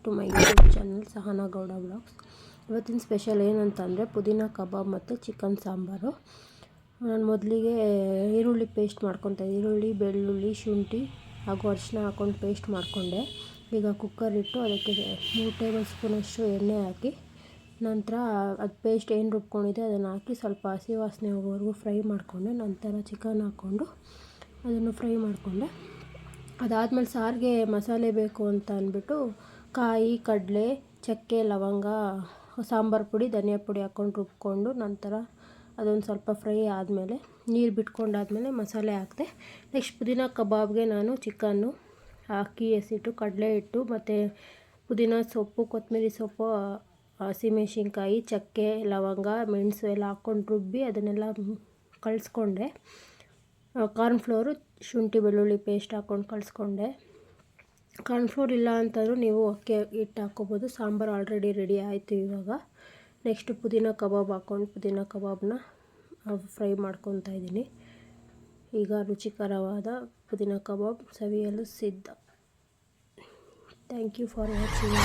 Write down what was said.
To my YouTube channel Sahana Gowda blogs. ಇವತ್ತಿನ special ಏನಂತಂದರೆ ಪುದೀನ ಕಬಾಬ್ ಮತ್ತು ಚಿಕನ್ ಸಾಂಬಾರು. ನಾನು ಮೊದಲಿಗೆ ಈರುಳ್ಳಿ ಪೇಸ್ಟ್ ಮಾಡ್ಕೊತಾಯಿದ್ದೆ. ಈರುಳ್ಳಿ, ಬೆಳ್ಳುಳ್ಳಿ, ಶುಂಠಿ ಹಾಗೂ ಅರಿಶಿನ ಹಾಕ್ಕೊಂಡು ಪೇಸ್ಟ್ ಮಾಡಿಕೊಂಡೆ. ಈಗ ಕುಕ್ಕರ್ ಇಟ್ಟು ಅದಕ್ಕೆ 3 ಟೇಬಲ್ ಸ್ಪೂನಷ್ಟು ಎಣ್ಣೆ ಹಾಕಿ, ನಂತರ ಅದು ಪೇಸ್ಟ್ ಏನು ರುಬ್ಕೊಂಡಿದೆ ಅದನ್ನು ಹಾಕಿ ಸ್ವಲ್ಪ ಹಸಿ ವಾಸನೆ ಹೋಗೋವರೆಗೂ ಫ್ರೈ ಮಾಡಿಕೊಂಡೆ. ನಂತರ ಚಿಕನ್ ಹಾಕ್ಕೊಂಡು ಅದನ್ನು ಫ್ರೈ ಮಾಡಿಕೊಂಡೆ. ಅದಾದಮೇಲೆ ಸಾರಿಗೆ ಮಸಾಲೆ ಬೇಕು ಅಂತ ಅಂದ್ಬಿಟ್ಟು ಕಾಯಿ, ಕಡಲೆ, ಚಕ್ಕೆ, ಲವಂಗ, ಸಾಂಬಾರು ಪುಡಿ, ಧನಿಯಾ ಪುಡಿ ಹಾಕ್ಕೊಂಡು ರುಬ್ಕೊಂಡು, ನಂತರ ಅದೊಂದು ಸ್ವಲ್ಪ ಫ್ರೈ ಆದಮೇಲೆ ನೀರು ಬಿಟ್ಕೊಂಡಾದಮೇಲೆ ಮಸಾಲೆ ಹಾಕಿದೆ. ನೆಕ್ಸ್ಟ್ ಪುದೀನ ಕಬಾಬ್ಗೆ ನಾನು ಚಿಕನ್ನು ಅಕ್ಕಿ ಎಸಿಟ್ಟು, ಕಡಲೆ ಹಿಟ್ಟು ಮತ್ತು ಪುದೀನ ಸೊಪ್ಪು, ಕೊತ್ತಂಬರಿ ಸೊಪ್ಪು, ಹಸಿಮೆಣಸಿನ್ಕಾಯಿ, ಚಕ್ಕೆ, ಲವಂಗ, ಮೆಣಸು ಎಲ್ಲ ಹಾಕ್ಕೊಂಡು ರುಬ್ಬಿ ಅದನ್ನೆಲ್ಲ ಕಳಿಸ್ಕೊಂಡೆ. ಕಾರ್ನ್ಫ್ಲೋರು, ಶುಂಠಿ ಬೆಳ್ಳುಳ್ಳಿ ಪೇಸ್ಟ್ ಹಾಕ್ಕೊಂಡು ಕಳಿಸ್ಕೊಂಡೆ. ಕಾರ್ನ್ಫ್ಲೋರ್ ಇಲ್ಲ ಅಂತಂದರೂ ನೀವು ಅಕ್ಕಿ ಹಿಟ್ಟು ಹಾಕ್ಕೋಬೋದು. ಸಾಂಬಾರು ಆಲ್ರೆಡಿ ರೆಡಿ ಆಯಿತು. ಇವಾಗ ನೆಕ್ಸ್ಟ್ ಪುದೀನ ಕಬಾಬ್ ಹಾಕ್ಕೊಂಡು ಪುದೀನ ಕಬಾಬ್ನ ಫ್ರೈ ಮಾಡ್ಕೊತಾ ಇದ್ದೀನಿ. ಈಗ ರುಚಿಕರವಾದ ಪುದೀನ ಕಬಾಬ್ ಸವಿಯಲು ಸಿದ್ಧ. Thank you for watching.